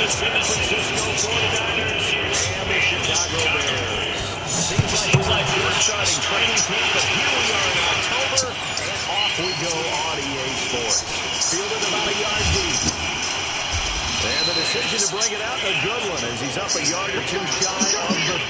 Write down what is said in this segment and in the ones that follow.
the San Francisco 49ers and the Chicago Bears. Seems like we're starting training camp, but here we are in October, and off we go on EA Sports. Fielded about a yard deep. And the decision to bring it out, a good one, as he's up a yard or two shy of the...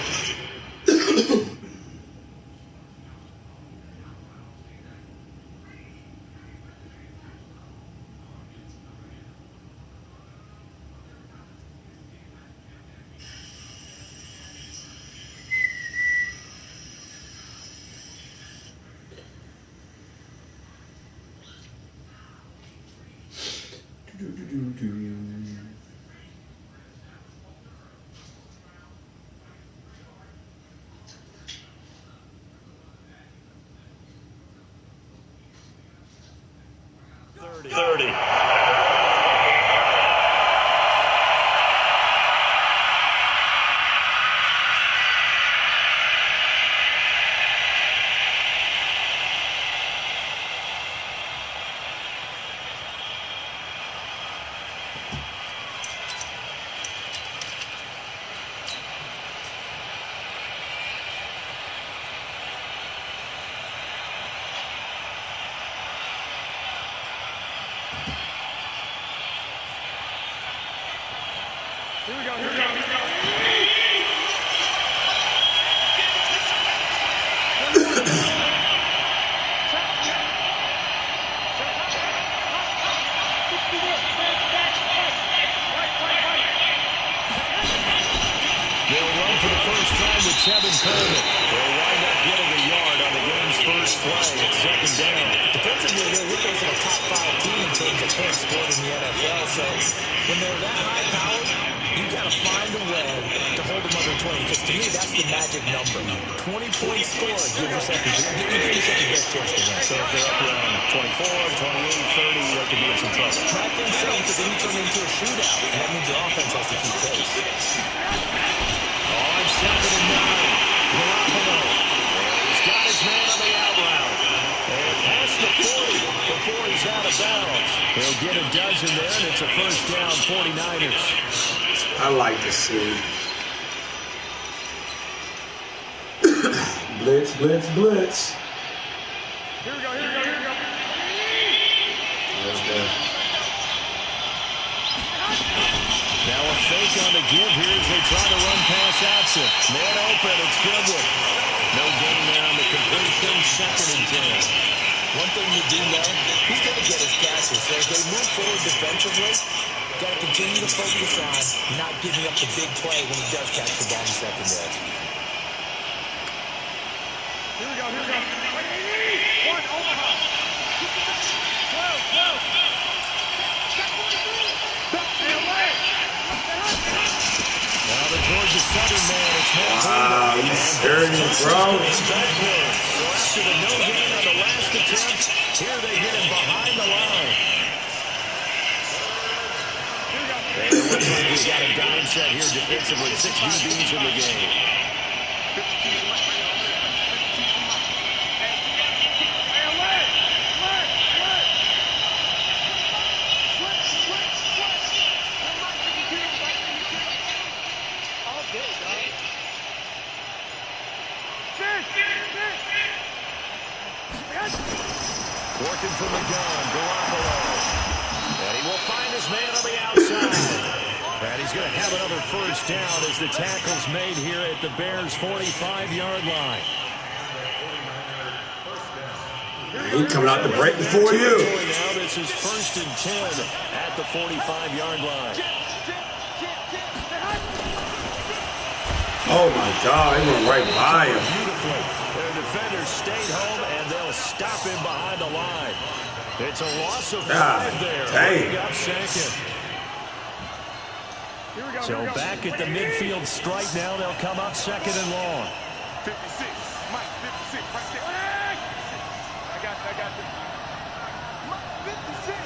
Here we go, here we go. They'll run for the first time with 7 Coleman. They'll wind up getting a yard on the game's first play. It's second down. Defensively, they're looking for the top 5 team in terms of points scored in the NFL. So when they're that high-powered, you got to find a way to hold them under 20. Because to me, that's the magic number. 20-point score gives yourself the best chance to win. So if they're up around 24, 28, 30, they could be in some trouble. I think so, because then you turn into a shootout, and that means your offense has to keep pace. On 2nd and 9, Garoppolo. He's got his man on the out route. And past the 40 before he's out of bounds. He'll get a dozen there, and it's a first down, 49ers. I like to see. Blitz, blitz, blitz. Here we go, here we go, here we go. Let's go. Now a fake on the give here as they try to run pass action. Man open, it's Goodwin. No gain there on the completion, 2nd and 10. One thing you do know, he's going to get his catches. So as they move forward defensively, got to continue to focus on not giving up the big play when he does catch the ball in the secondary. Here we go, here we go. One, Omaha. 12. Now the Georgia Southern man, it's Matt Wow, he's dirty, bro. So after the no gain on the last attempt, here they get him behind the line. And it looks like we've got a dime set here defensively. 6 DBs in the game. Working from the gun, Garoppolo. And he will find his man on the outside. And he's going to have another first down as the tackle's made here at the Bears' 45-yard line. He coming out the break before you. Now this is 1st and 10 at the 45-yard line. Oh, my God. He went right by him. Beautifully. Their defenders stayed home, and they'll stop him behind the line. It's a loss of 5 there. Dang. Up 2nd. So back at the midfield strike now. They'll come up 2nd and long. 56. Mike, 56. Right there. I got you. Mike, 56.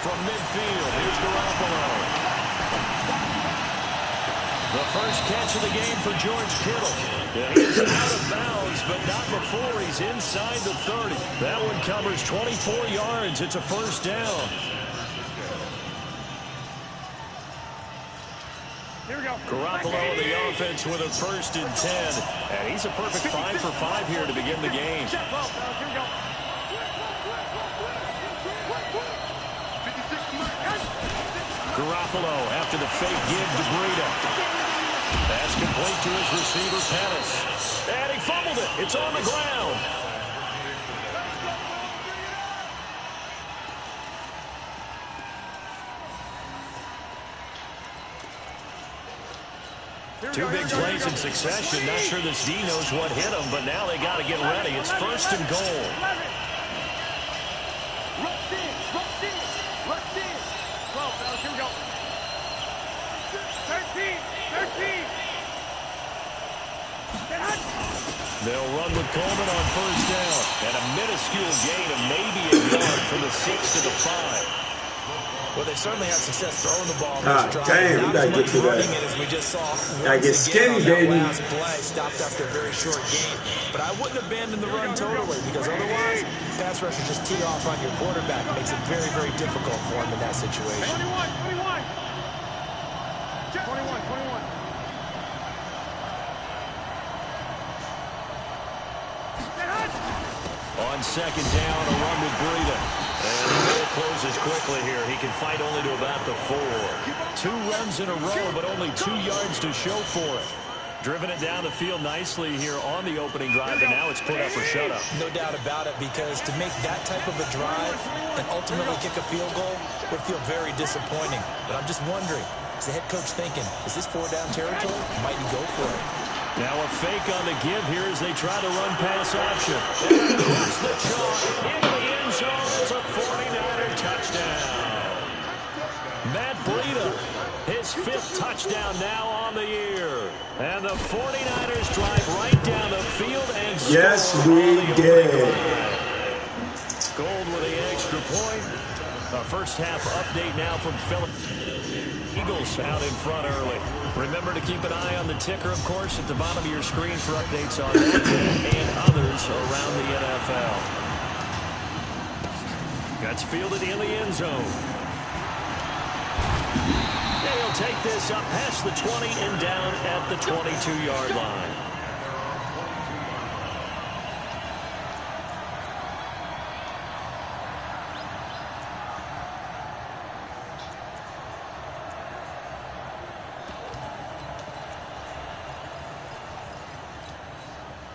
From midfield, here's Garoppolo. The first catch of the game for George Kittle. He's out of bounds, but not before he's inside the 30. That one covers 24 yards. It's a first down. Here we go. Garoppolo on the offense with a 1st and 10. And he's a perfect 5 for 5 here to begin the game. Here we go. Garoppolo after the fake give to Breida. That's complete to his receiver, Pettis. And he fumbled it. It's on the ground. Two big plays in succession. Not sure this D knows what hit him, but now they got to get ready. It's 1st and goal. Rush in. 12, fellas. Here we go. 13. They'll run with Coleman on 1st down. And a minuscule gain of maybe a yard from the 6 to the 5. Well, they certainly had success throwing the ball. Damn, we gotta get to that. As we just saw. Gotta get skinny, baby. Last play stopped after a very short game. But I wouldn't abandon the run totally, because otherwise, pass rushers just tee off on your quarterback. It makes it very, very difficult for him in that situation. 21. On 2nd down, a run with Breida. And the goal closes quickly here. He can fight only to about the 4. 2 runs in a row, but only 2 yards to show for it. Driven it down the field nicely here on the opening drive, and now it's put up or shut up. No doubt about it, because to make that type of a drive and ultimately kick a field goal would feel very disappointing. But I'm just wondering, is the head coach thinking, is this 4-down territory? Might he go for it? Now a fake on the give here as they try to run pass option. And across the chalk into the end zone. It's a 49er touchdown. Matt Breida, his 5th touchdown now on the year. And the 49ers drive right down the field and score. Yes, we did. Gold with the extra point. A first half update now from Philip. Eagles out in front early. Remember to keep an eye on the ticker, of course, at the bottom of your screen for updates on that and others around the NFL. That's fielded in the end zone. They'll take this up past the 20 and down at the 22-yard line.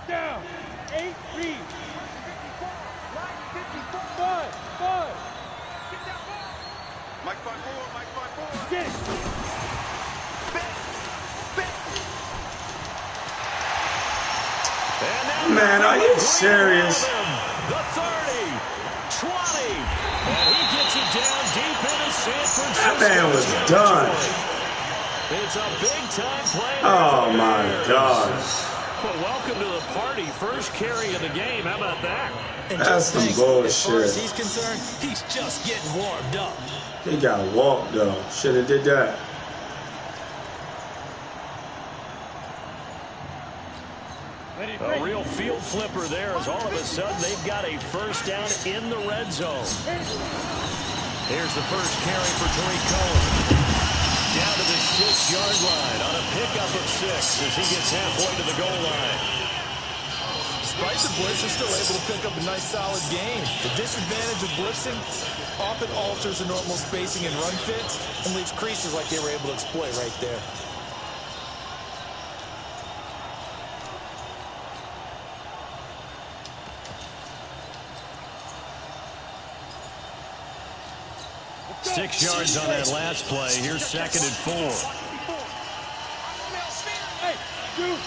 Down. 8 feet. Line 54. Bud. Get that ball. Mike 5-4. Get it. Man, are you serious? The 30, 20, and he gets it down deep into San Francisco. That man was done. It's a big-time play. Oh, my gosh. Well, welcome to the party. First carry of the game. How about that? And That's some bullshit. As far as he's concerned, he's just getting warmed up. He got walked, though. Should have did that. A real field flipper there as all of a sudden they've got a first down in the red zone. Here's the first carry for Tariq Cohen. Down to the 6-yard line on a pickup of 6 as he gets halfway to the goal line. Despite the blitz, they're still able to pick up a nice solid gain. The disadvantage of blitzing often alters the normal spacing and run fits and leaves creases like they were able to exploit right there. Six yards on that last play. Here's 2nd and 4. Hey, dude.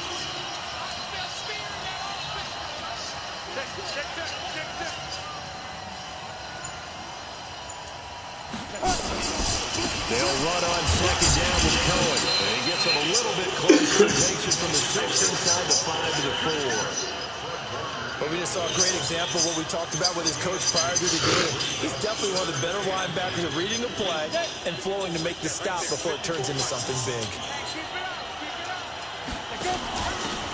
They'll run on 2nd down with Cohen. And he gets him a little bit closer. Takes it from the 6 inside the 5 to the 4. But we just saw a great example of what we talked about with his coach prior to the game. He's definitely one of the better linebackers at reading a play and flowing to make the stop before it turns into something big.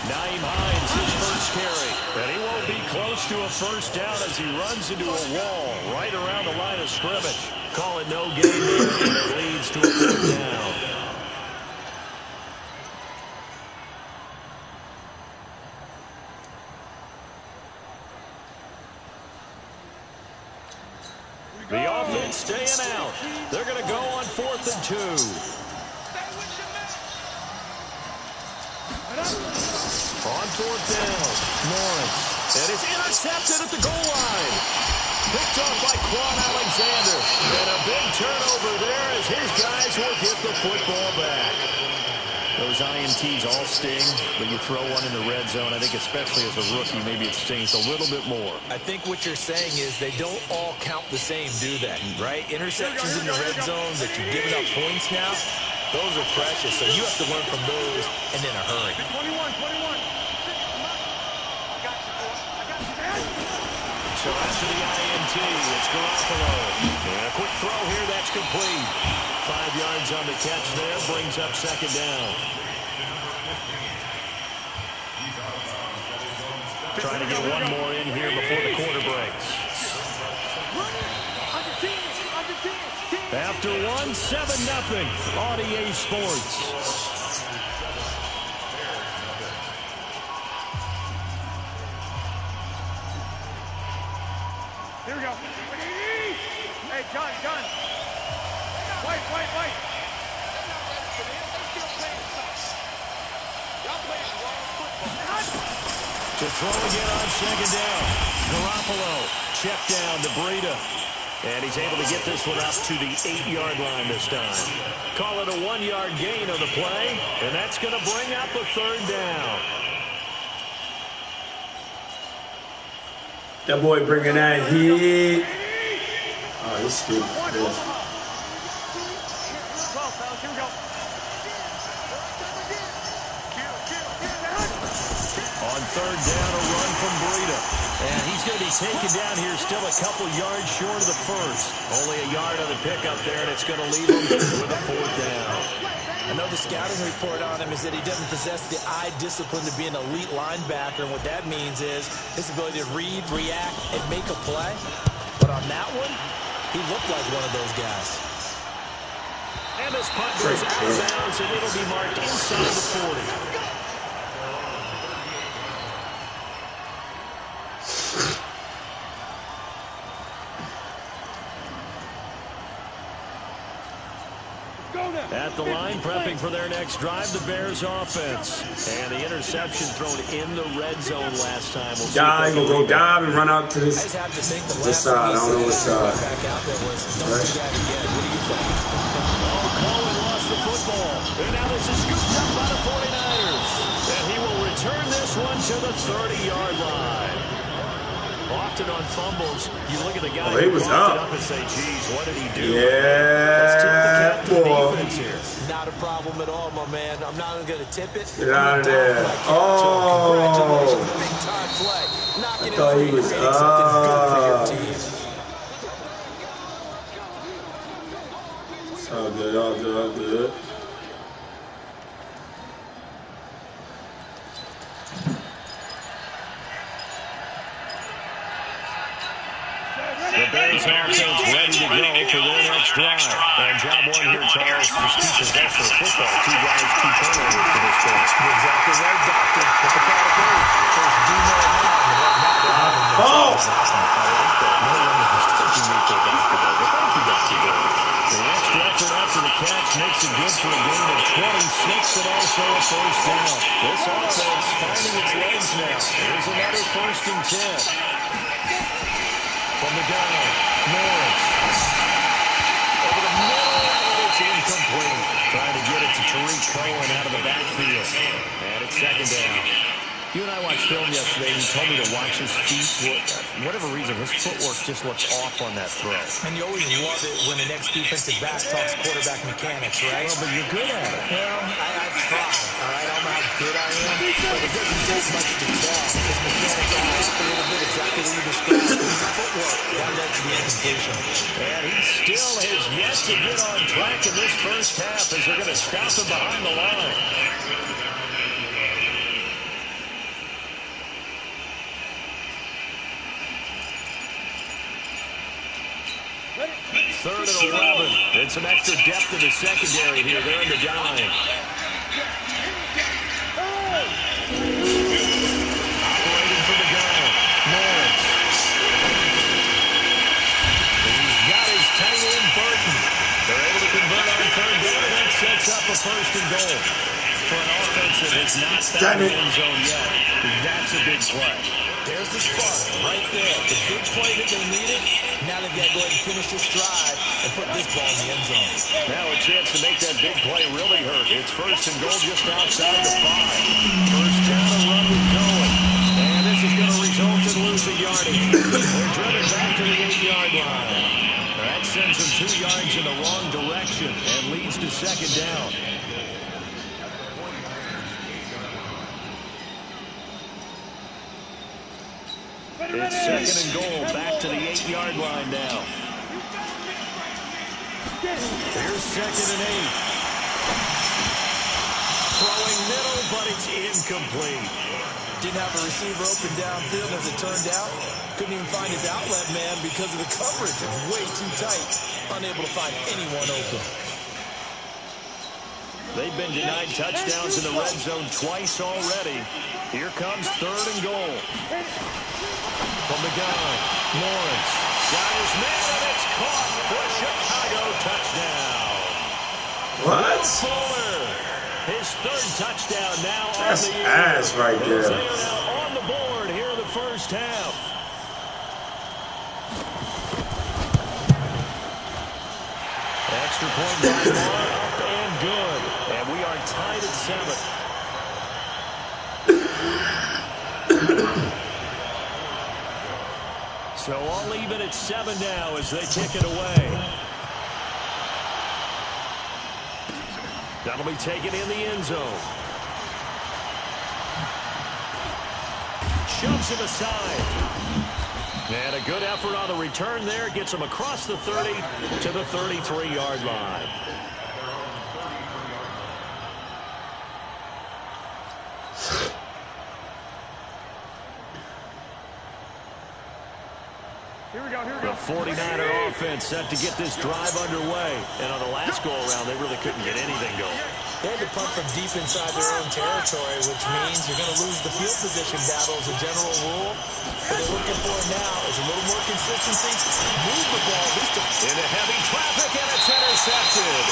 Naeem Hines, his first carry. And he won't be close to a first down as he runs into a wall right around the line of scrimmage. Call it no gain there, and it leads to a 4th down. They're going to go on 4th and 2. On 4th down, Lawrence. And it's intercepted at the goal line. Picked off by Quan Alexander. And a big turnover there as his guys will get the football back. Those INTs all sting, but you throw one in the red zone, I think especially as a rookie, maybe it stings a little bit more. I think what you're saying is they don't all count the same, do they? Right? Interceptions in the red zone that you're giving up points now, those are precious. So you have to learn from those and in a hurry. 21. So after the INT, it's Garoppolo. And a quick throw here, that's complete. 5 yards on the catch there, brings up 2nd down. Trying to get one more in here before the quarter breaks. After 1, 7-0 on EA Sports. Here we go. Hey, gun. Wait. To throw again on 2nd down. Garoppolo, check down to Breida. And he's able to get this one up to the 8-yard line this time. Call it a 1-yard gain on the play, and that's going to bring up a 3rd down. That boy bringing that heat. Oh, he's stupid. Well, fellas, here we go. On 3rd down, a run from Breida. And he's going to be taken down here still a couple yards short of the first. Only a yard on the pickup there, and it's going to leave him with a 4th down. I know the scouting report on him is that he doesn't possess the eye discipline to be an elite linebacker, and what that means is his ability to read, react, and make a play. But on that one, he looked like one of those guys. And this punt goes out of bounds, and it'll be marked inside the 40. At the line, prepping for their next drive, the Bears offense. And the interception thrown in the red zone last time. We'll Dive, we'll go dive and run out to this side. I don't know what side. Right. Cohen lost the football. And now this is scooped up by the 49ers. And he will return this one to the 30-yard line. Often on fumbles, you look at the guy he was up. And say, geez, what did he do? Yeah, let's tip the cap to the defense here. Not a problem at all, my man. I'm not even going to tip it. Get out of there. Congratulations. Big time play. Knocking it free, creating something good for your team. All good. The Bears offense ready to go for their next drive. And job one here, Charles, just keep possession of football. 2 guys, 2 turnovers for this game. You're exactly right, Doctor. Put the ball away. First, do no harm. Oh! No one is mistaking me for basketball, but thank you, Dr. Gordon. The extra effort after the catch makes it good for a gain of 26 and also a 1st down. This offense finding its legs now. Here's another 1st and 10. From the gun, Lawrence. Over the middle, and it's incomplete. Trying to get it to Tariq Cohen out of the backfield. And it's 2nd down. You and I watched film yesterday, and you told me to watch his feet. For whatever reason, his footwork just looks off on that throw. And you always love it when the next defensive back talks quarterback mechanics, right? Well, but you're good at it. Well, I try, all right? I don't know how good I am, but it doesn't take much to tell. His mechanics eyes a little bit exactly what you described. His footwork, that led to the incompletion. And he still has yet to get on track in this first half as they're going to stop him behind the line. Third and 11. And some extra depth in the secondary here. They're in the dime. Operating from the gun. Lawrence. He's got his tight end, Burton. goal. For an offense that has not found the end zone yet, that's a big play. There's the spark right there. The big play that they needed. Now they've got to go ahead and finish this drive and put this ball in the end zone. Now a chance to make that big play really hurt. It's first and goal just outside the 5. First down and run with Cohen. And this is going to result in losing yardage. They're driven back to the 8-yard line. That sends them 2 yards in the wrong direction and leads to second down. It's second and goal, back to the 8-yard line now. Here's second and 8. Throwing middle, but it's incomplete. Didn't have a receiver open downfield as it turned out. Couldn't even find his outlet man because of the coverage. It's way too tight. Unable to find anyone open. They've been denied touchdowns in the red zone twice already. Here comes third and goal. From the gun, Lawrence got his man, and it's caught for a Chicago touchdown. What? Fuller, his third touchdown now That's on the year. ass right there. They are now on the board here in the first half. Extra point by Lamar, up and good. And we are tied at 7. So all even at 7 now as they kick it away. That'll be taken in the end zone. Shoves him aside. And a good effort on the return there. Gets him across the 30 to the 33-yard line. The 49er offense set to get this drive underway. And on the last go-around, they really couldn't get anything going. They had to punt from deep inside their own territory, which means you're going to lose the field position battle as a general rule. What they're looking for now is a little more consistency. Move the ball. Into heavy traffic, and it's intercepted.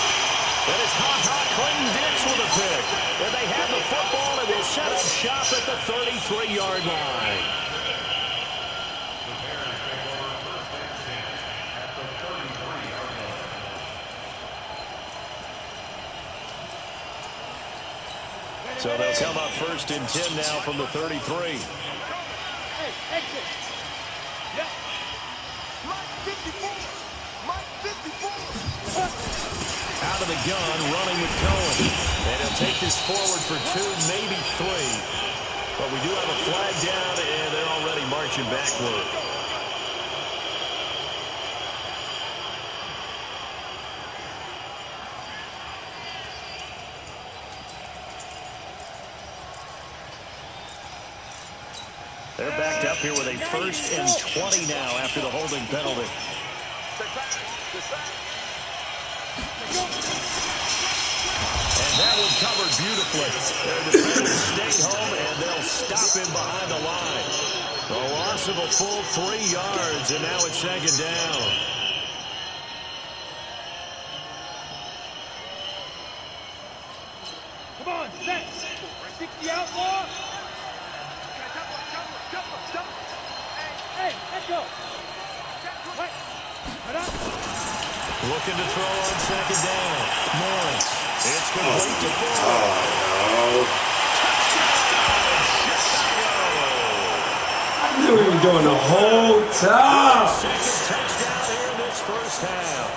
And it's Clinton Dix with a pick. And they have the football, and will set up shop at the 33-yard line. So they'll come up first and 10 now from the 33. Hey, exit. Yep. Mike 54. Mike 54. Out of the gun, running with Cohen. And he'll take this forward for 2, maybe 3. But we do have a flag down, and they're already marching backward. They're backed up here with a first and 20 now after the holding penalty. And that one covered beautifully. Their defenders stayed home, and they'll stop him behind the line. A loss of a full 3 yards, and now it's second down. Come on, set. 60 outlaw. Hey, let's go. Right up. Looking to throw on second down. Lawrence. It's complete to Fuller. Oh, Touchdown, Chicago. no. I knew he was doing the whole time. Second touchdown here in this first half.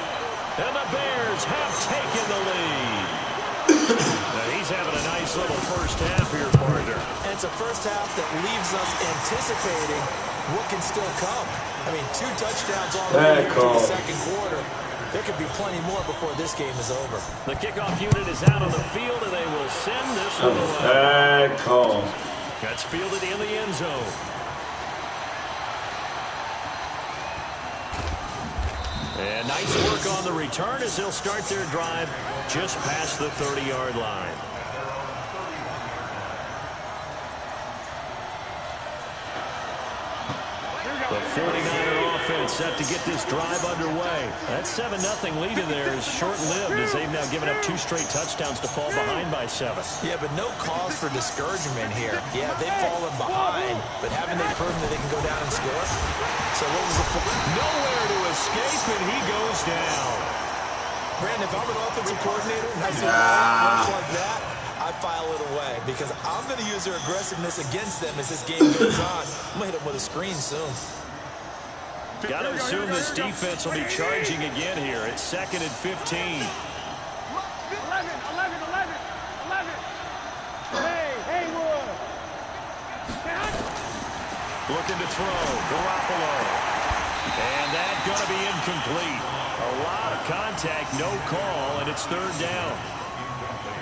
And the Bears have taken the lead. Now he's having a nice little first half here, partner. And it's a first half that leaves us anticipating what can still come. I mean, 2 touchdowns already into the second quarter. There could be plenty more before this game is over. The kickoff unit is out on the field, and they will send this one away. Bad call. That's fielded in the end zone. And nice work on the return as they'll start their drive just past the 30-yard line. The 49er offense set to get this drive underway. That 7-0 lead in there is short-lived as they've now given up 2 straight touchdowns to fall behind by 7. Yeah, but no cause for discouragement here. Yeah, they've fallen behind, but haven't they proven that they can go down and score? So what was the... Nowhere to escape, and he goes down. Brandon, if I'm an offensive coordinator and I see a rush like that, I file it away because I'm going to use their aggressiveness against them as this game goes on. I'm going to hit them with a screen soon. Got to assume this defense will be charging again here. It's 2nd and 15. 11. Hey, Haywood. Looking to throw. Garoppolo. And that's going to be incomplete. A lot of contact, no call, and it's 3rd down.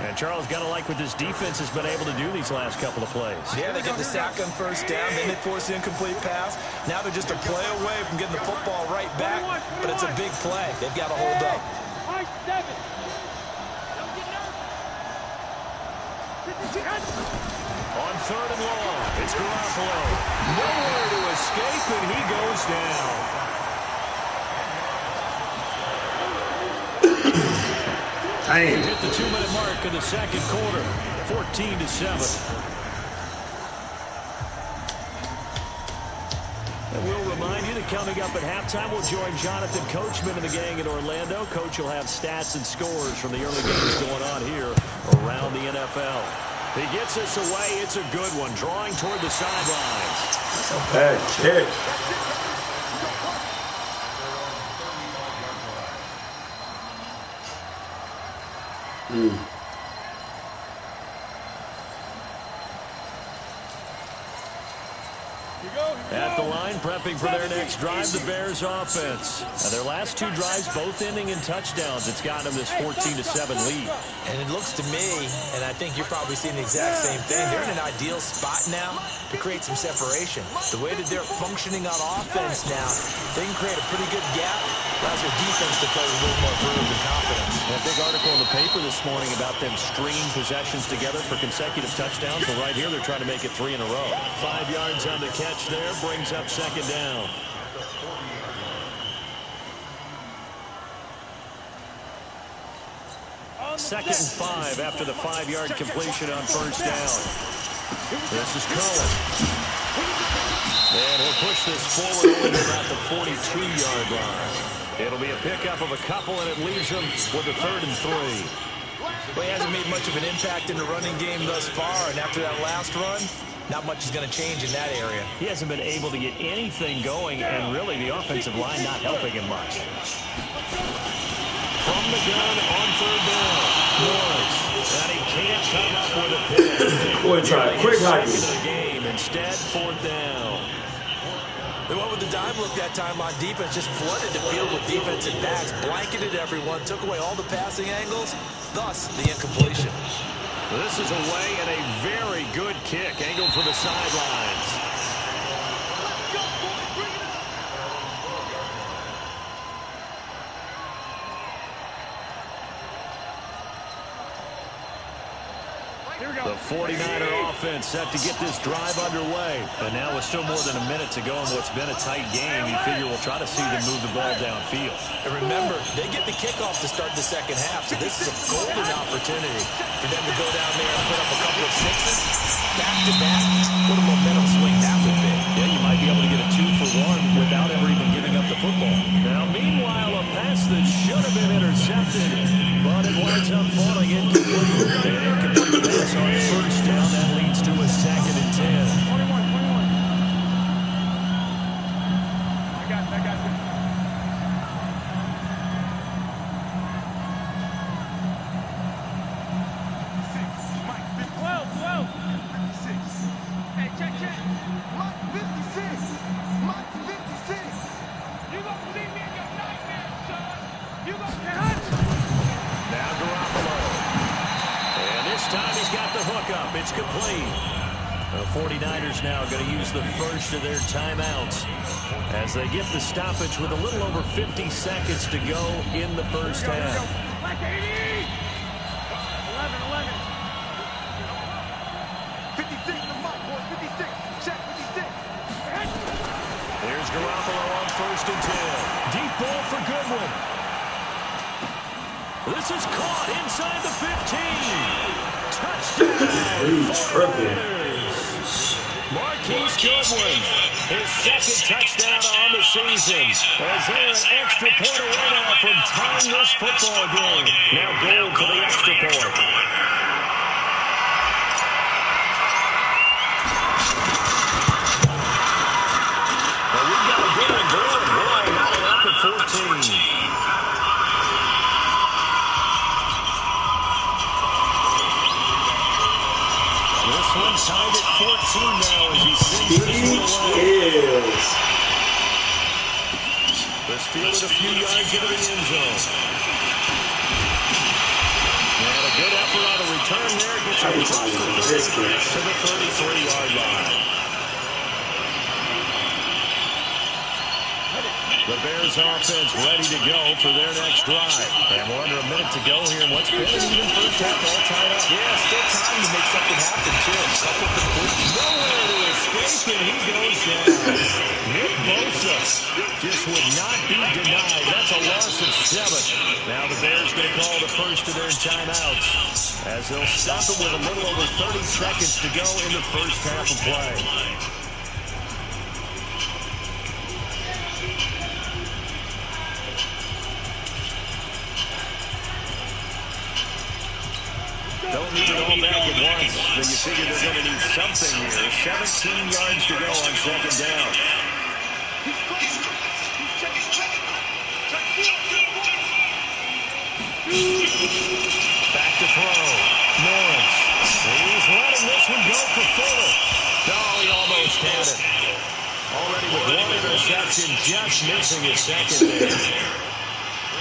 And Charles, got to like what this defense has been able to do these last couple of plays. Yeah, they get the sack on 1st down, then they force the incomplete pass. Now they're just a play away from getting the football right back, but it's a big play. They've got to hold up. On 3rd and long, it's Garoppolo. Nowhere to escape, and he goes down. Damn. Hit the 2-minute mark in the 2nd quarter, 14-7. And we'll remind you that coming up at halftime, we'll join Jonathan Coachman and the gang in Orlando. Coach will have stats and scores from the early games going on here around the NFL. He gets us away. It's a good one, drawing toward the sidelines. Bad kick. At the line, prepping for their next drive, the Bears offense. Now, their last 2 drives, both ending in touchdowns. It's gotten them this 14-7 lead. And it looks to me, and I think you're probably seeing the exact same thing, they're in an ideal spot now to create some separation. The way that they're functioning on offense now, they can create a pretty good gap. Allows their defense to play with a little more verve and confidence. A big article in the paper this morning about them stringing possessions together for consecutive touchdowns. Well, right here, they're trying to make it 3 in a row. 5 yards on the catch there, brings up 2nd down. Second and 5 after the 5-yard completion on 1st down. This is Cohen. And he'll push this forward only about the 42-yard line. It'll be a pickup of a couple, and it leaves him with a 3rd and 3. Well, he hasn't made much of an impact in the running game thus far, and after that last run, not much is going to change in that area. He hasn't been able to get anything going, and really the offensive line not helping him much. From the gun on 3rd down, Morris, and he can't come up with a pick. Boy, try quick hockey. Second of the game, instead 4th down. They went with the dime look that time on defense, just flooded the field with defensive backs, blanketed everyone, took away all the passing angles, thus the incompletion. This is away and a very good kick, angled for the sidelines. The 49er offense set to get this drive underway. And now with still more than a minute to go in what's been a tight game, you figure we'll try to see them move the ball downfield. And remember, they get the kickoff to start the 2nd half, so this is a golden opportunity for them to go down there and put up a couple of 6s, back-to-back. What a momentum swing that would be. Yeah, you might be able to get a 2-for-1 without ever even giving up the football. Now, meanwhile, a pass that should have been intercepted, but it winds up falling incomplete. An incomplete pass on 1st down. That leads to a 2nd and 10. 21. I got you. It's complete. The 49ers now going to use the first of their timeouts as they get the stoppage with a little over 50 seconds to go in the first half. 56 in the mark, boy. 56. Check 56. Here's Garoppolo on first and 10. Deep ball for Goodwin. This is caught inside the 15. Touchdown. Marquise Goodwin, his second touchdown on the season. As they're an extra point away now from tying this football game. Now goal for the extra point. Well, we've got a good one going. We're all knotted up at 14. One tied at 14 now as he sends this one away. This fielded a few yards into the end zone. And a good effort on the return there. Gets him across the 30 to the 33-yard line. The Bears offense ready to go for their next drive. And we're under a minute to go here in what's been an even first half, all tied up. Yeah, still time to make something happen, too. Couple complete. Nowhere to escape, and he goes down. Nick Bosa just would not be denied. That's a loss of 7. Now the Bears going to call the first of their timeouts as they'll stop it with a little over 30 seconds to go in the first half of play. Don't need it all back at once, but you figure they're going to need something here. 17 yards to go on second down. Back to throw. Lawrence. He's letting this one go for Fuller. Oh, he almost had it. Already with one interception, just missing his second there.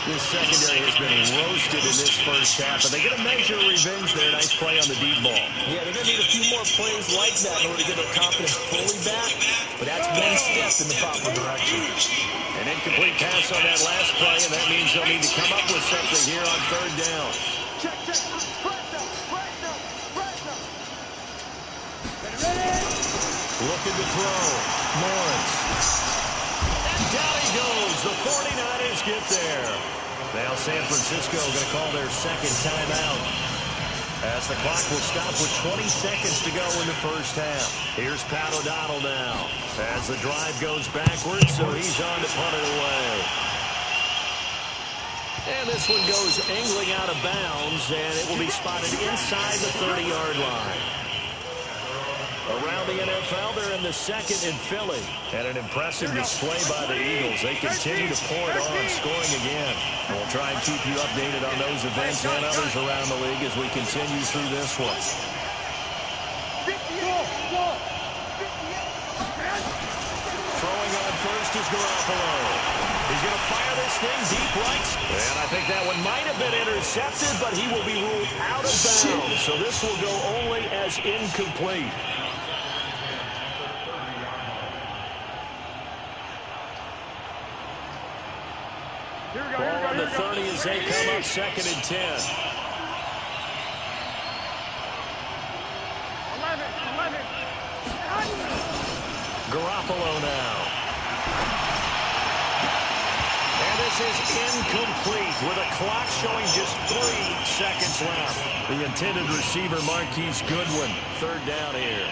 This secondary has been roasted in this first half, and they're going to measure revenge there. Nice play on the deep ball. Yeah, they're going to need a few more plays like that in order to get their confidence fully back, but that's one step in the proper direction. An incomplete pass on that last play, and that means they'll need to come up with something here on third down. Looking to throw. Lawrence. And down he goes. The 49ers get there. Now San Francisco going to call their second timeout as the clock will stop with 20 seconds to go in the first half. Here's Pat O'Donnell now as the drive goes backwards, so he's on to punt it away. And this one goes angling out of bounds, and it will be spotted inside the 30-yard line. Around the NFL, they're in the second in Philly. And an impressive display by the Eagles. They continue to pour it on, scoring again. We'll try and keep you updated on those events and others around the league as we continue through this one. Throwing on first is Garoppolo. He's going to fire this thing deep right. And I think that one might have been intercepted, but he will be ruled out of bounds. So this will go only as incomplete. Ball on the 30 as they come up second and 10. 11. Garoppolo now. And this is incomplete with a clock showing just 3 seconds left. The intended receiver, Marquise Goodwin. Third down here.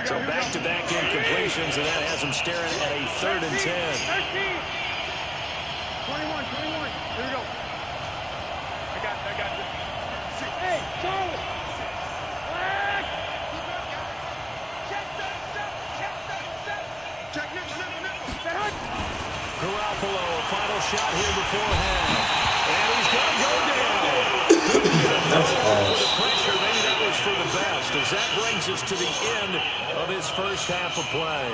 So back-to-back incompletions, and that has him staring at a 3rd and 10. 13. 21. Here we go. I got this. Hey, Charlie. Check. Garoppolo, a final shot here before half. And he's going to go down. That's the pressure, maybe that was for the best, as that brings us to the end of his first half of play.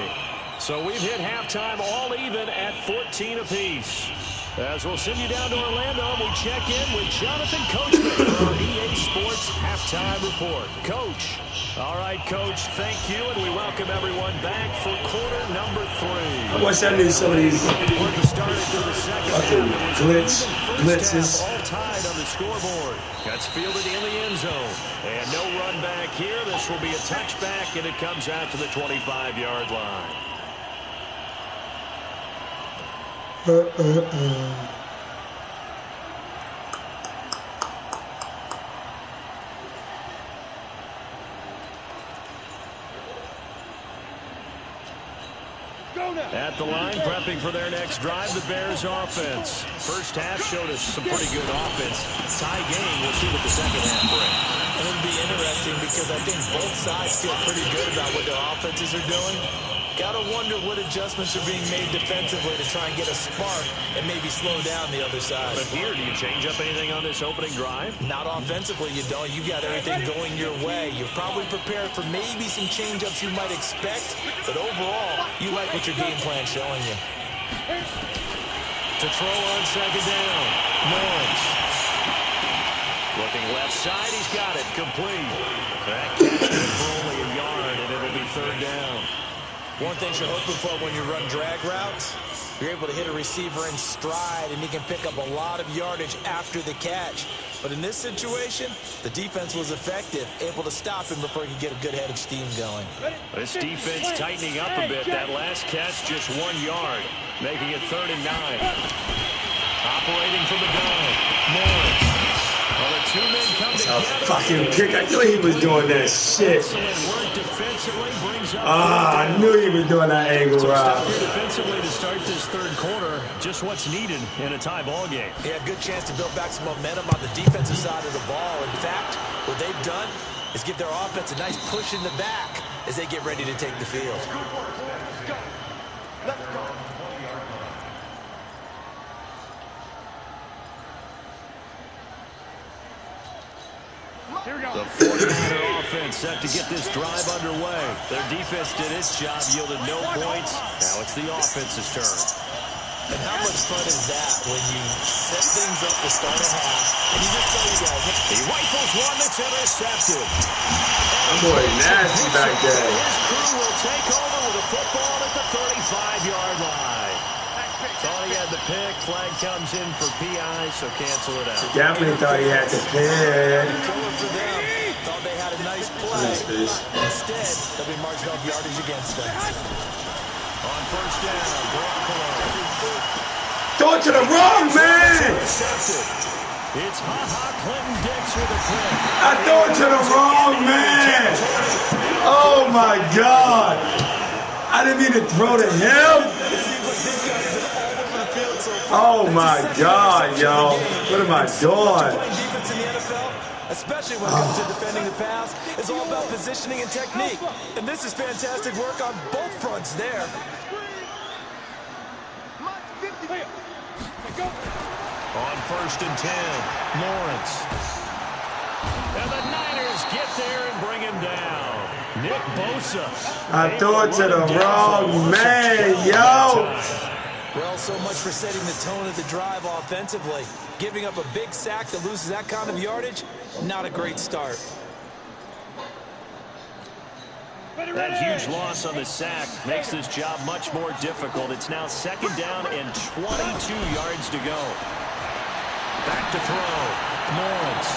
So we've hit halftime all even at 14 apiece. As we'll send you down to Orlando, we check in with Jonathan Coachman for our EA Sports Halftime Report. Coach. All right, Coach, thank you, and we welcome everyone back for quarter number 3. I wish I knew some of these fucking blitzes. All tied on the scoreboard. That's fielded in the end zone. And no run back here. This will be a touchback, and it comes out to the 25-yard line. At the line, prepping for their next drive, the Bears offense. First half showed us some pretty good offense. Tie game, we'll see what the second half brings. And it'll be interesting because I think both sides feel pretty good about what their offenses are doing. Gotta wonder what adjustments are being made defensively to try and get a spark and maybe slow down the other side. But here, do you change up anything on this opening drive? Not offensively, you don't. You got everything going your way. You're probably prepared for maybe some change-ups you might expect, but overall, you like what your game plan's showing you. To throw on second down, Lawrence. Looking left side, he's got it, complete. That catch good for only a yard, and it'll be third down. One thing you're hoping for when you run drag routes, you're able to hit a receiver in stride, and he can pick up a lot of yardage after the catch. But in this situation, the defense was effective, able to stop him before he could get a good head of steam going. This defense tightening up a bit. That last catch, just 1 yard, making it 3rd and 9. Operating from the gun, Lawrence. Well, the two men come together. A fucking pick. I knew he was doing that shit. I knew he was doing that angle route. Defensively to start this third quarter, just what's needed in a tie ball game. Yeah, good chance to build back some momentum on the defensive side of the ball. In fact, what they've done is give their offense a nice push in the back as they get ready to take the field. Let's go. Here we go. The 49er offense set to get this drive underway. Their defense did its job, yielded no points. Now it's the offense's turn. And how much fun is that when you set things up to start a half and you just tell you guys, He rifles one that's intercepted. That boy nasty back there. His crew will take over with a football at the 35-yard line. Thought he had the pick. Flag comes in for PI, so cancel it out. Definitely thought he had the pick. killer for them. Thought they had a nice play. Instead, they'll be marching off yardage against them. On first down, Garoppolo. Throw it to the wrong man. It's Ha-Ha Clinton Dix with a pick. I throw it to the wrong man. Oh my God. I didn't mean to throw to him. Oh my God, yo. What am I doing? Defense in the NFL, especially when it comes to defending the pass, is all about positioning and technique. And this is fantastic work on both fronts there. On first and 10, Lawrence. And the Niners get there and bring him down. Nick Bosa. I threw it to the wrong man, yo. Well, so much for setting the tone of the drive offensively. Giving up a big sack that loses that kind of yardage, not a great start. That huge loss on the sack makes this job much more difficult. It's now second down and 22 yards to go. Back to throw. Lawrence.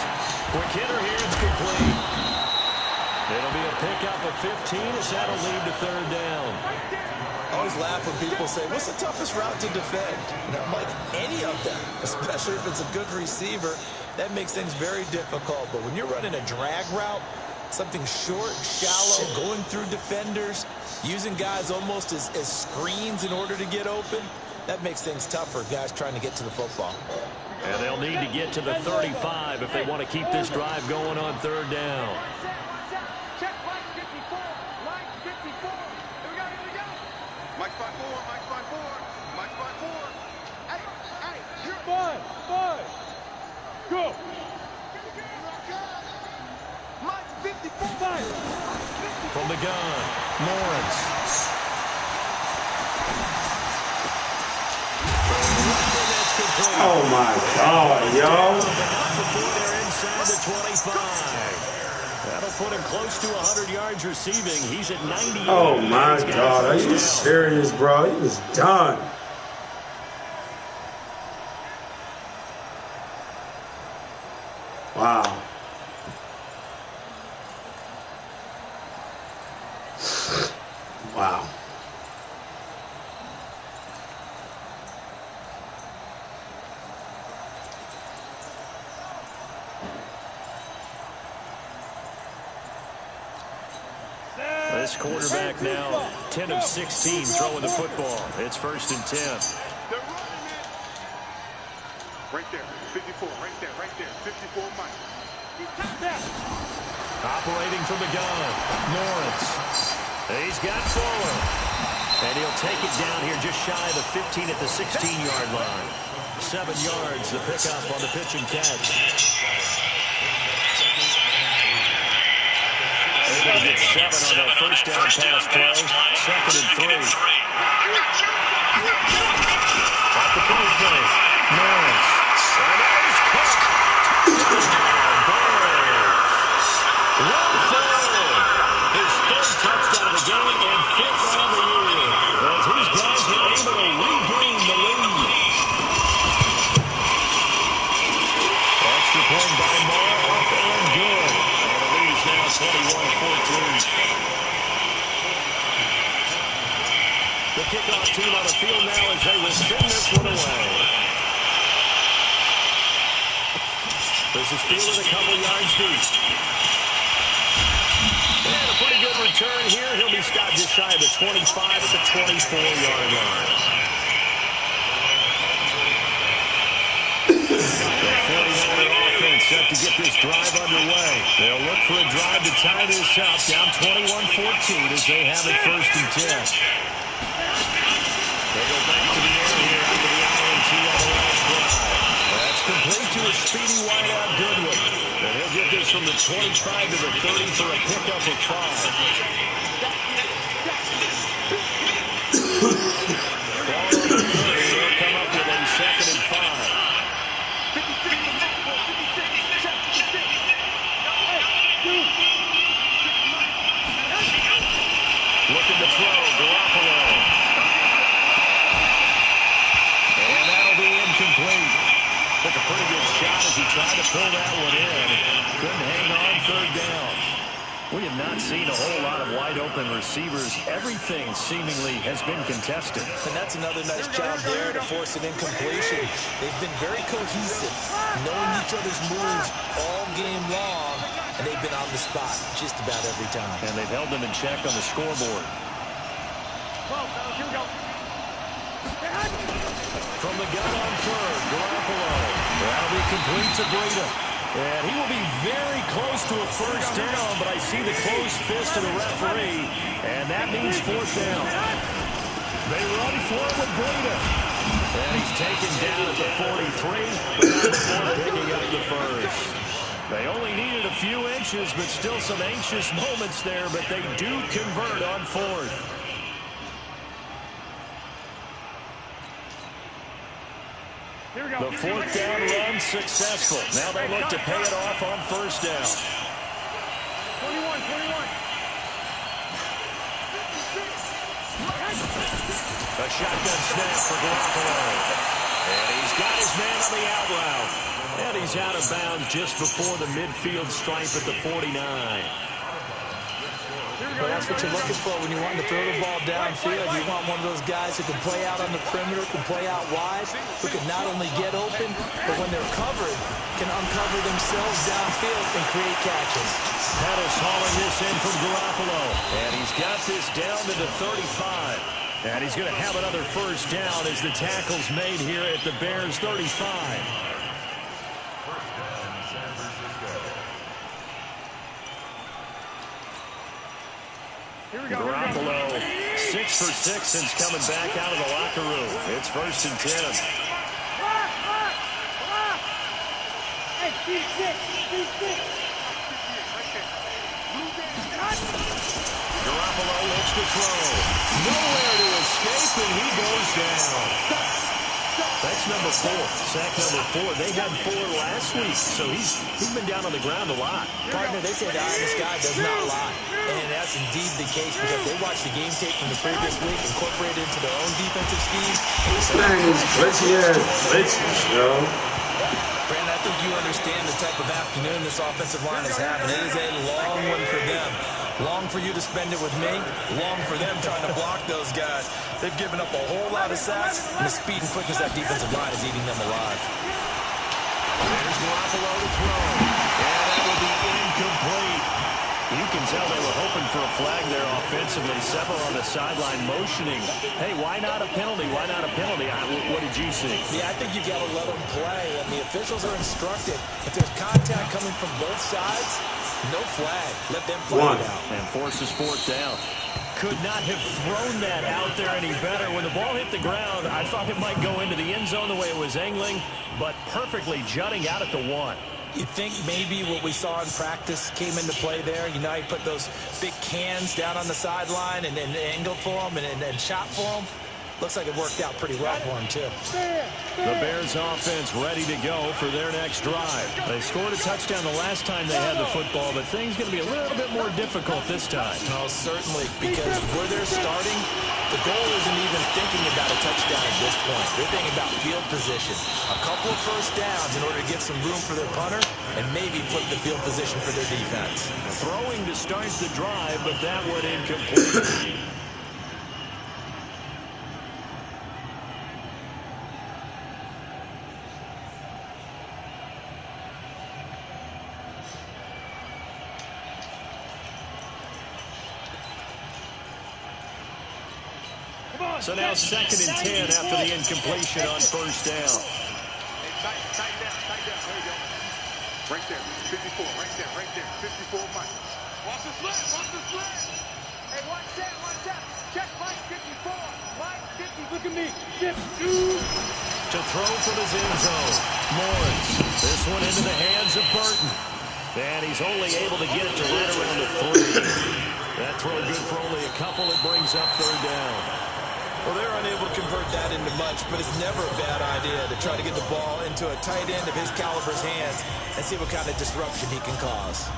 Quick hitter here. It's complete. It'll be a pickup of 15 as that'll lead to third down. I always laugh when people say, what's the toughest route to defend? And I'm like, any of them, especially if it's a good receiver. That makes things very difficult. But when you're running a drag route, something short, shallow, going through defenders, using guys almost as screens in order to get open, that makes things tougher, guys trying to get to the football. And they'll need to get to the 35 if they want to keep this drive going on third down. Check line 54. Line 54. Here we go. Mike 5-4. Mike 5-4. Mike 5-4. Hey, you're 5. Go. Mike 54. From the gun, Lawrence. That's Oh, my God, yo. Before they're inside the 25. That'll put him close to 100 yards receiving. He's at 98. Oh, my God. Are you serious, bro? He was done. Wow. Wow. This quarterback now 10 of 16 throwing the football. It's 1st and 10. Right there, 54, right there, 54 Mike. Operating from the gun, Lawrence. He's got Fuller. And he'll take it down here just shy of the 15 at the 16-yard line. 7 yards, the pickup on the pitch and catch. Able to get 7 on that first down pass play. 2nd and 3. At the play fake. Lawrence. And that is caught. Will Fuller. His 3rd touchdown of the game and 5th on the year. As his guys were able to regain the lead. Extra point by Moore. Up and good. And the lead is now 21-14. The kickoff team on the field now as they will send this one away. This is fielded a couple yards deep. And a pretty good return here. He'll be stopped just shy of the 25 at the 24-yard line. The 49er offense set to get this drive underway. They'll look for a drive to tie this up. Down 21-14 as they have it 1st and 10. They go back to the air here after the INT on the last drive. That's complete to a speedy wideout Goodwin. And he'll get this from the 25 to the 30 for a pickup of 5. Ball on the 30. They'll come up with a 2nd and 5. Looking to throw, Garoppolo. And that'll be incomplete. Took a pretty good shot as he tried to pull that one in. Couldn't hang on 3rd down. We have not seen a whole lot of wide-open receivers. Everything seemingly has been contested. And that's another nice job there to force an incompletion. They've been very cohesive, knowing each other's moves all game long, and they've been on the spot just about every time. And they've held them in check on the scoreboard. From the gun on 3rd, Garoppolo. That'll be complete to Breida. And he will be very close to a 1st down, but I see the closed fist of the referee, and that means 4th down. They run for it with Breida. And he's taken down at the 43, but not before picking up the 1st. They only needed a few inches, but still some anxious moments there, but they do convert on 4th. The 4th down run successful. Now they look to pay it off on 1st down. 21. A shotgun snap for Garoppolo. And he's got his man on the out route. And he's out of bounds just before the midfield stripe at the 49. Well, that's what you're looking for when you want to throw the ball downfield. You want one of those guys who can play out on the perimeter, can play out wide, who can not only get open, but when they're covered, can uncover themselves downfield and create catches. Pettis hauling this in from Garoppolo. And he's got this down to the 35. And he's going to have another 1st down as the tackle's made here at the Bears' 35. Garoppolo, 6 for 6 since coming back out of the locker room. It's 1st and 10. Garoppolo looks to throw. Nowhere to escape, and he goes down. That's number 4. Sack number 4. They had 4 last week, so he's been down on the ground a lot. Partner, they say the eye in the sky does not lie. And that's indeed the case because they watched the game tape from the previous week, incorporated it into their own defensive scheme. This thing is glitches, yo. Brandon, I think you understand the type of afternoon this offensive line is having. It is a long one for them. Long for you to spend it with me. Long for them trying to block those guys. They've given up a whole lot of sacks, and the speed and quickness of that defensive line is eating them alive. There's Garoppolo to throw. And that will be incomplete. You can tell they were hoping for a flag there offensively. Several on the sideline motioning. Hey, why not a penalty? Why not a penalty? What did you see? Yeah, I think you've got to let them play, and the officials are instructed. If there's contact coming from both sides, no flag. Let them play it out. And forces 4th down. Could not have thrown that out there any better. When the ball hit the ground, I thought it might go into the end zone the way it was angling, but perfectly jutting out at the 1. You think maybe what we saw in practice came into play there? You know, he put those big cans down on the sideline and angled for them and shot for them. Looks like it worked out pretty well for him, too. The Bears offense ready to go for their next drive. They scored a touchdown the last time they had the football, but things going to be a little bit more difficult this time. No, certainly, because where they're starting, the goal isn't even thinking about a touchdown at this point. They're thinking about field position. A couple of first downs in order to get some room for their punter and maybe flip the field position for their defense. Throwing to start the drive, but that one incomplete. So now 2nd and 10 after the incompletion on first down. Tighten down. There you go. Right there. 54. Right there. 54 Mike. Watch the slant. Hey, watch that. Check Mike 54. Mike 50. Look at me. 52. To throw from his end zone. Lawrence. This one into the hands of Burton. And he's only able to get it to right around the 3. That throw good for only a couple. It brings up 3rd down. Well, they're unable to convert that into much, but it's never a bad idea to try to get the ball into a tight end of his caliber's hands and see what kind of disruption he can cause.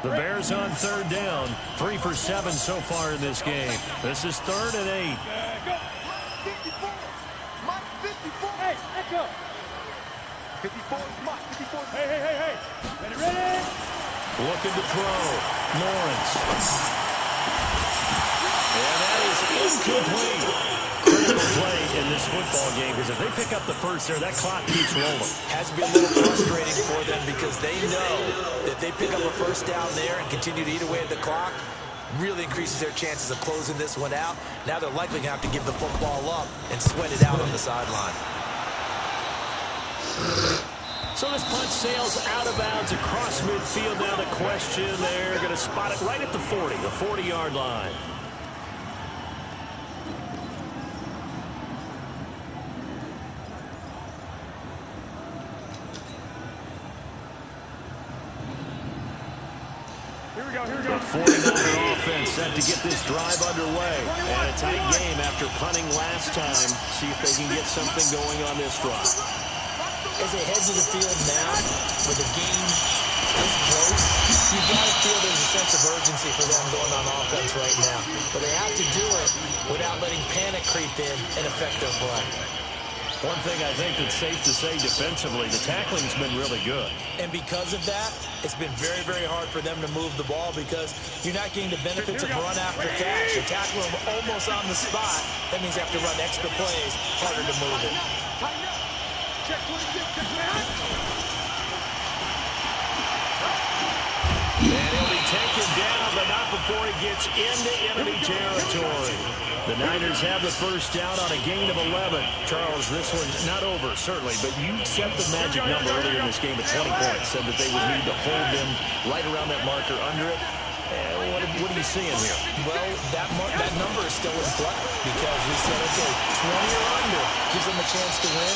The Bears on 3rd down. 3 for 7 so far in this game. This is 3rd and 8. Go. Mike 54. Hey, let's go. 54 is Mike. 54 is... Hey. Ready? Looking to throw. Lawrence. And that is incomplete. Critical play in this football game because if they pick up the first there, that clock keeps rolling. Has to be a little frustrating for them because they know that if they pick up a first down there and continue to eat away at the clock, really increases their chances of closing this one out. Now they're likely going to have to give the football up and sweat it out on the sideline. So this punt sails out of bounds across midfield. Now the question, they're going to spot it right at the 40, the 40-yard line. Here we go. The 49er offense set to get this drive underway. And a tight game after punting last time. See if they can get something going on this drive. As they head to the field now, with the game this close, you've got to feel there's a sense of urgency for them going on offense right now. But they have to do it without letting panic creep in and affect their play. One thing I think that's safe to say defensively, the tackling's been really good. And because of that, it's been very, very hard for them to move the ball because you're not getting the benefits of run after catch. You're tackling them almost on the spot. That means you have to run extra plays, harder to move it. Check 26. And he'll be taken down, but not before he gets into enemy territory. The Niners have the first down on a gain of 11. Charles, this one not over, certainly, but you set the magic number earlier in this game at 20 points. Said that they would need to hold them right around that marker under it. What are you seeing here? Well, that number is still in play because we said, okay, 20 or under gives them a chance to win.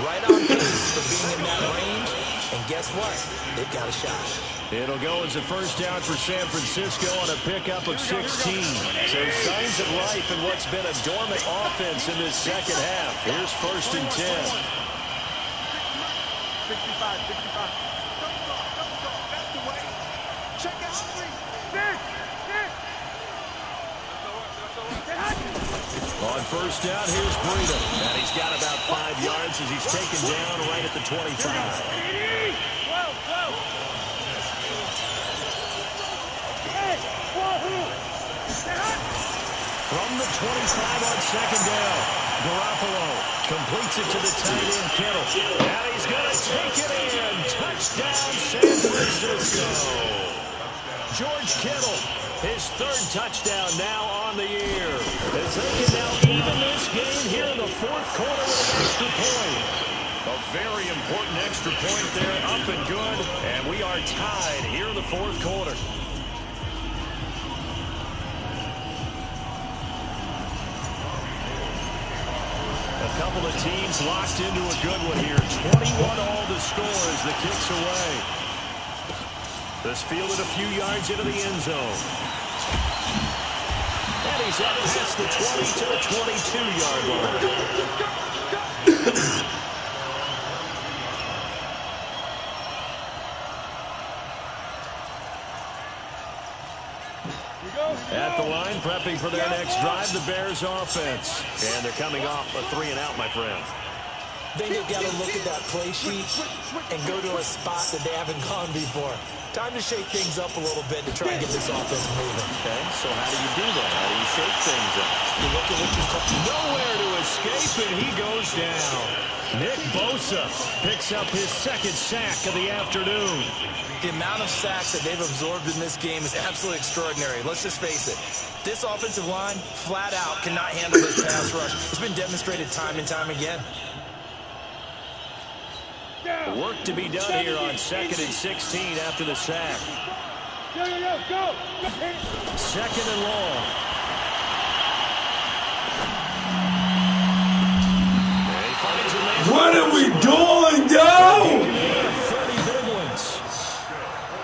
Right on pace for being in that range. And guess what? They've got a shot. It'll go as a first down for San Francisco on a pickup of 16. So signs of life in what's been a dormant offense in this second half. Here's first and 10. 65. That's the way. Check out three. On first down, here's Breida. And he's got about 5 yards as he's taken down right at the 25. From the 25 on second down, Garoppolo completes it to the tight end, Kittle. And he's going to take it in. Touchdown, San Francisco. George Kittle, his third touchdown now on the year. As they can now even this game here in the fourth quarter with an extra point. A very important extra point there, up and good. And we are tied here in the fourth quarter. A couple of teams locked into a good one here. 21 all to score as the kick's away. This fielded a few yards into the end zone. And he's up past the 20 to the 22-yard line. At the line, prepping for their next drive, the Bears offense. And they're coming off a 3-and-out, my friend. They've got to look at that play sheet and go to a spot that they haven't gone before. Time to shake things up a little bit to try and get this offense moving. Okay, so how do you do that? How do you shake things up? You look at what you call... Nowhere to escape, and he goes down. Nick Bosa picks up his second sack of the afternoon. The amount of sacks that they've absorbed in this game is absolutely extraordinary. Let's just face it. This offensive line, flat out, cannot handle this pass rush. It's been demonstrated time and time again. Work to be done here on 2nd and 16 after the sack. Go. Second and long. What are we doing, yo? 30 big ones.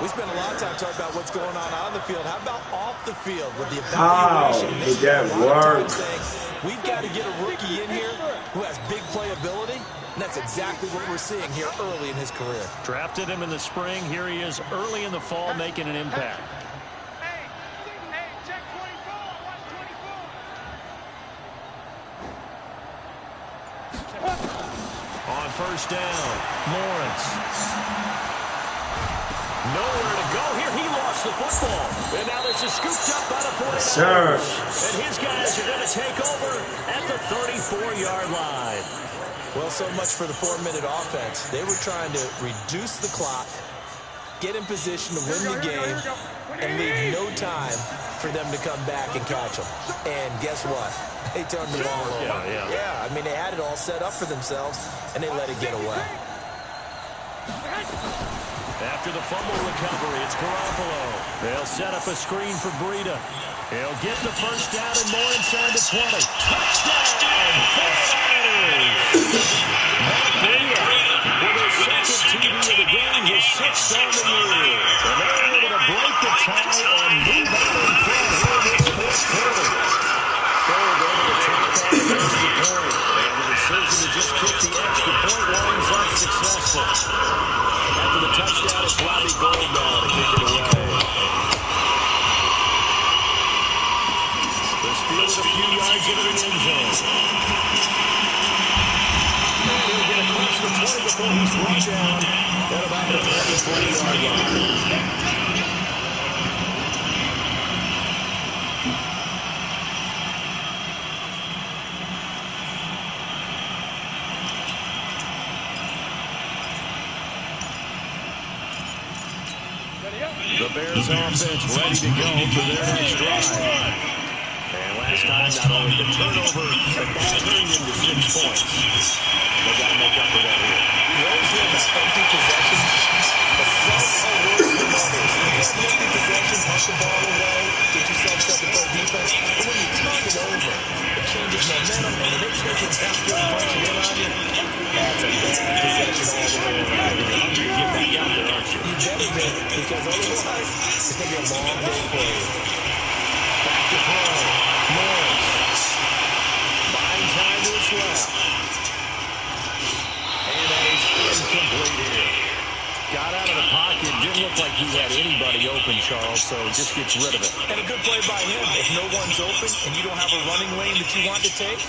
We spent a lot of time talking about what's going on the field. How about off the field with the How evaluation? did that work? We've got to get a rookie in here who has big playability, and that's exactly what we're seeing here early in his career. Drafted him in the spring. Here he is early in the fall making an impact. Hey, check 24. Watch 24. On first down, Lawrence. Nowhere to go here. He lost the football. And now this is scooped up by the 49ers. Sir. And his guys are going to take over at the 34-yard line. Well, so much for the 4-minute offense. They were trying to reduce the clock, get in position to win the game, and leave no time for them to come back and catch them. And guess what? They turned the ball over. Yeah, I mean, they had it all set up for themselves, and they let it get away. After the fumble recovery, it's Garoppolo. They'll set up a screen for Breida. He'll get the first down and more inside the 20. Touchdown! 49ers! Matt Breida with his second TD of the game, his 6th on the year. And they're able to break the tie and move out in front here in this fourth quarter. They're able to take off the extra point. And the decision to just kick the extra point winds up successful. After the touchdown, it's Robbie Gould now to kick it away. This field a few yards into the end zone. And he'll get across the 20 before he's run down at about the 34-yard line. The Bears offense ready to go for their next drive. And last time, not only the turnover, but that turned into 6 points. They've got to make up for that here. You always hear about empty possessions, but some are worse than others. You have an empty possession, push the ball away, get yourself set to play defense. But when you turn it over, it changes momentum, and it makes making tap good punching in on you. That's a bad possession all the way around. You're hungry to get back because otherwise it's going to be a long day for you. Back to throw. Lawrence. Buying time to his left. And that is incomplete here. Got out of the pocket. Didn't look like he had anybody open, Charles, so just gets rid of it. And a good play by him. If no one's open and you don't have a running lane that you want to take,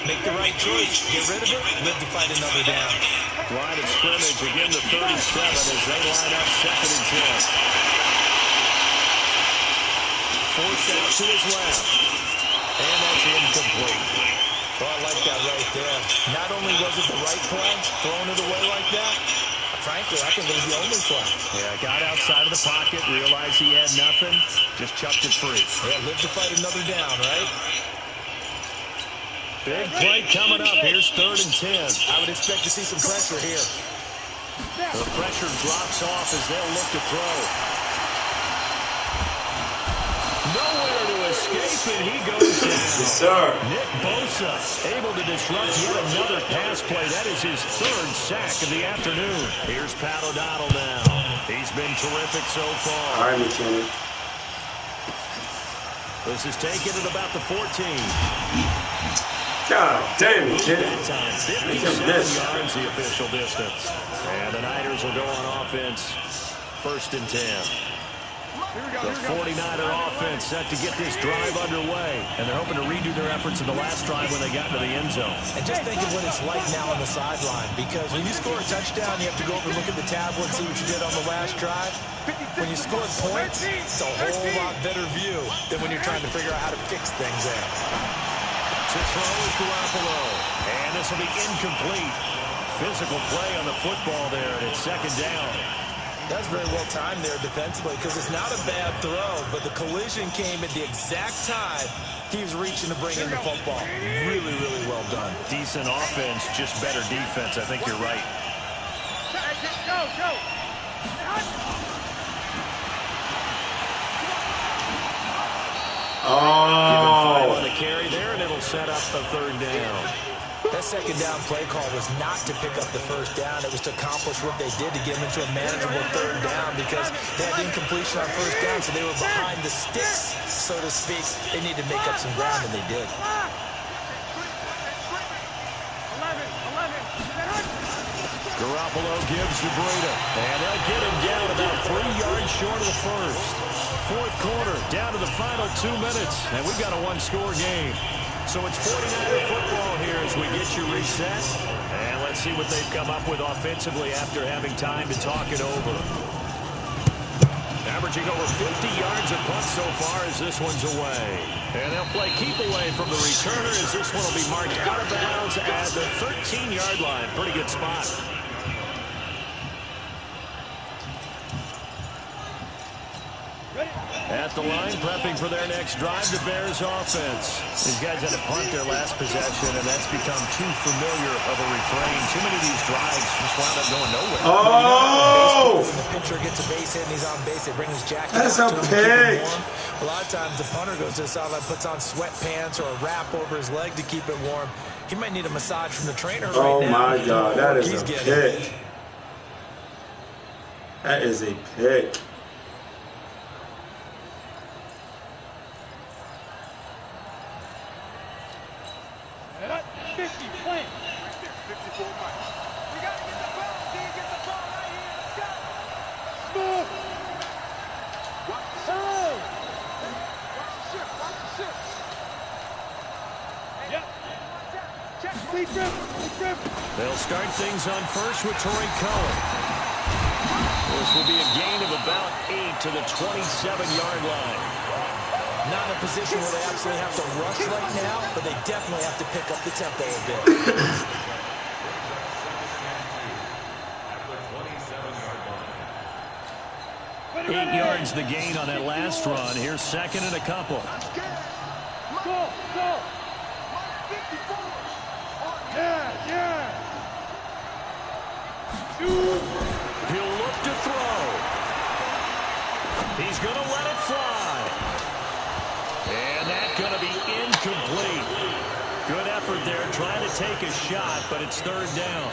make the right choice. Get rid of it. Live to fight another down. Line of scrimmage again to 37 as they line up 2nd and 10. Forced out to his left. And that's incomplete. Oh, I like that right there. Not only was it the right play, throwing it away like that, frankly, I think it was the only play. Yeah, got outside of the pocket, realized he had nothing, just chucked it free. Yeah, live to fight another down, right? Big play coming up. Here's 3rd and 10. I would expect to see some pressure here. The pressure drops off as they'll look to throw. Nowhere to escape, and he goes down. Yes, sir. Nick Bosa able to disrupt yet another pass play. That is his 3rd sack of the afternoon. Here's Pat O'Donnell now. He's been terrific so far. All right, McKinney. This is taken at about the 14. God damn it, kid. That time, 57 yards the official distance. And the Niners will go on offense. 1st and 10. The 49er offense set to get this drive underway. And they're hoping to redo their efforts in the last drive when they got into the end zone. And just think of what it's like now on the sideline. Because when you score a touchdown, you have to go over and look at the tablet and see what you did on the last drive. When you score points, it's a whole lot better view than when you're trying to figure out how to fix things there. To throw is Garoppolo. And this will be incomplete. Physical play on the football there, and it's 2nd down. That's very well timed there defensively because it's not a bad throw, but the collision came at the exact time he was reaching to bring in the football. Really, really well done. Decent offense, just better defense. I think you're right. Go. Give him 5 Oh. on the carry there, and it'll set up a 3rd down. That 2nd down play call was not to pick up the 1st down. It was to accomplish what they did to get them into a manageable 3rd down because they had incompletion on 1st down, so they were behind the sticks, so to speak. They needed to make up some ground, and they did. 11. Garoppolo gives to Breida, and they'll get him down about 3 yards short of the 1st. 4th quarter, down to the final 2 minutes, and we've got a 1-score game. So it's 49er football here as we get you reset. And let's see what they've come up with offensively after having time to talk it over. Averaging over 50 yards a punt so far as this one's away. And they'll play keep away from the returner as this one will be marked out of bounds at the 13-yard line. Pretty good spot. At the line, prepping for their next drive, the Bears offense. These guys had to punt their last possession, and that's become too familiar of a refrain. Too many of these drives just wound up going nowhere. Oh! When the pitcher gets a base hit and he's on base, they bring his jacket That's out a to him to keep him pick. warm. A lot of times the punter goes to the sideline, puts on sweatpants or a wrap over his leg to keep it warm. He might need a massage from the trainer right now. Oh, my God. That is He's a getting pick. That is a pick. They'll start things on first with Torrey Cohen. This will be a gain of about 8 to the 27-yard line. Not in a position where they absolutely have to rush right now, but they definitely have to pick up the tempo a bit. 8 yards the gain on that last run. Here's 2nd and a couple. Go. Yeah. He'll look to throw. He's going to let it fly. And that's going to be incomplete. Good effort there trying to take a shot, but it's 3rd down.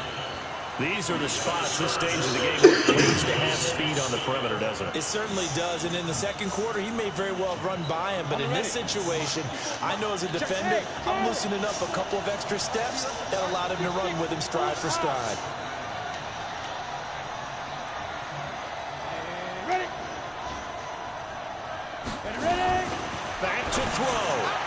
These are the spots, this stage of the game, where it pays to have speed on the perimeter, doesn't it? It certainly does, and in the second quarter, he may very well run by him, but in this situation, I know as a defender, I'm loosening up a couple of extra steps that allowed him to run with him stride for stride. Back to throw.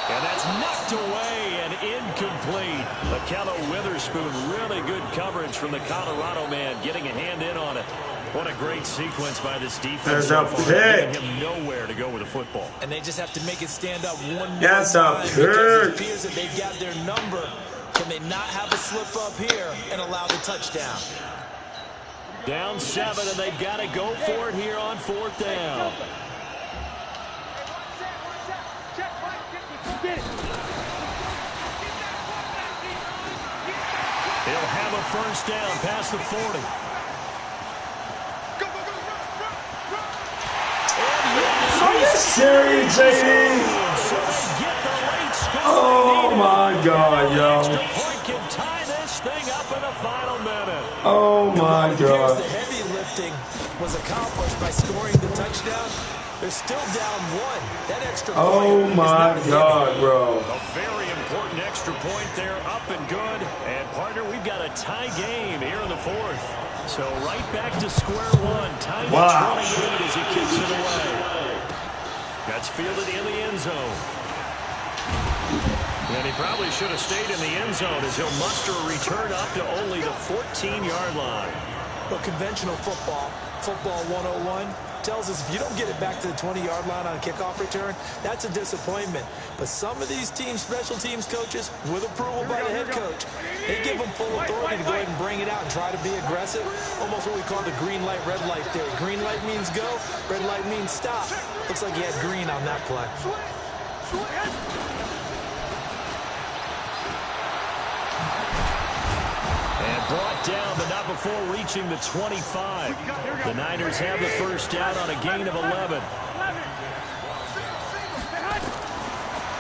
And that's knocked away and incomplete. Akello Witherspoon, really good coverage from the Colorado man, getting a hand in on it. What a great sequence by this defense so far, giving him nowhere to go with the football. And they just have to make it stand up one more That's time a because it appears that they've got their number. Can they not have a slip up here and allow the touchdown? Down 7, and they've got to go for it here on 4th down. He'll have a first down past the 40. Are you serious, JD? Oh my God, yo. Point can tie this thing up in the final minute. Oh my God. The heavy lifting was accomplished by scoring the touchdown. They're still down 1. That extra point. Oh my God, bro. A very important extra point there, up and good. And partner, we've got a tie game here in the 4th. So right back to square one. Tied at 28 as he kicks it away. That's fielded in the end zone. And he probably should have stayed in the end zone as he'll muster a return up to only the 14-yard line. But conventional football 101, tells us if you don't get it back to the 20-yard line on a kickoff return, that's a disappointment. But some of these teams, special teams coaches, with approval by the head coach, they give them full authority to go ahead and bring it out and try to be aggressive. Almost what we call the green light, red light theory. Green light means go, red light means stop. Looks like he had green on that play. And brought down, but not before reaching the 25. The Niners have the first down on a gain of 11.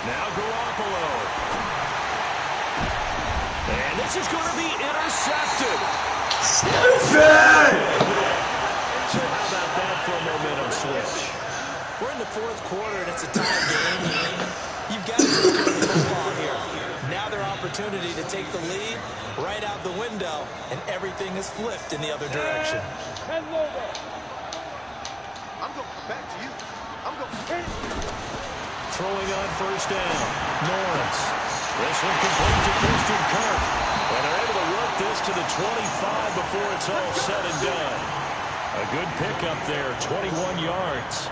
Now Garoppolo. And this is going to be intercepted. Stupid! So how about that for a momentum switch? We're in the 4th quarter, and it's a tie game. You've got to take care of the football here. Now their opportunity to take the lead right out the window, and everything is flipped in the other direction. I'm going back to you. I'm going. Throwing on first down. Norris. This one complete to Christian Kirk. And they're able to work this to the 25 before it's all said and done. A good pickup there, 21 yards.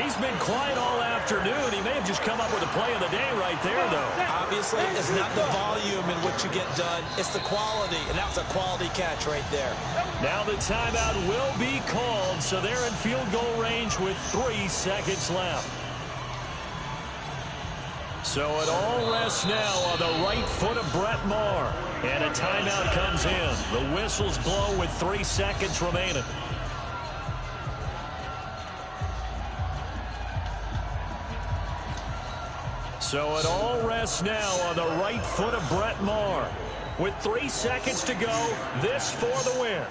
He's been quiet all afternoon. He may have just come up with a play of the day right there, though. Obviously, it's not the volume in what you get done. It's the quality, and that's a quality catch right there. Now the timeout will be called, so they're in field goal range with 3 seconds left. So it all rests now on the right foot of Brett Maher. And a timeout comes in. The whistles blow with 3 seconds remaining. So it all rests now on the right foot of Brett Maher. With 3 seconds to go, this for the win.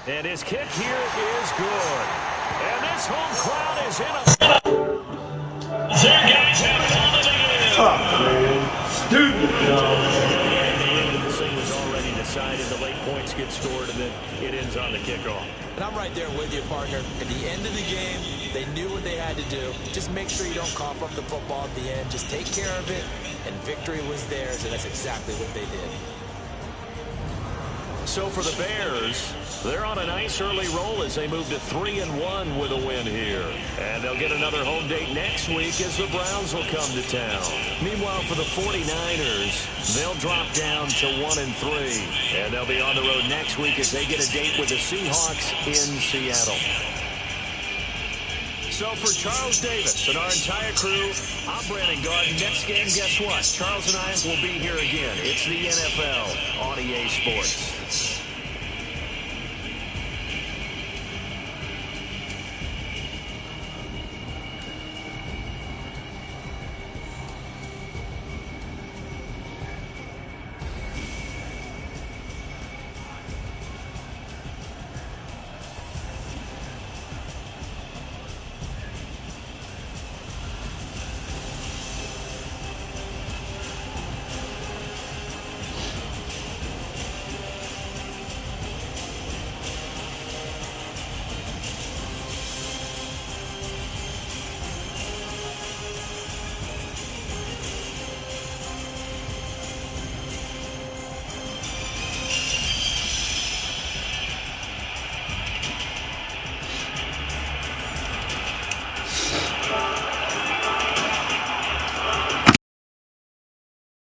And his kick here is good. And this home crowd is in a... Their guys have dominated. Oh, man. Stupid, This thing was already decided. The late points get scored, and then it ends on the kickoff. And I'm right there with you, partner. At the end of the game, they knew what they had to do. Just make sure you don't cough up the football at the end. Just take care of it, and victory was theirs, and that's exactly what they did. So for the Bears, they're on a nice early roll as they move to 3-1 with a win here. And they'll get another home date next week as the Browns will come to town. Meanwhile, for the 49ers, they'll drop down to 1-3. And they'll be on the road next week as they get a date with the Seahawks in Seattle. So for Charles Davis and our entire crew, I'm Brandon Garden. Next game, guess what? Charles and I will be here again. It's the NFL on EA Sports.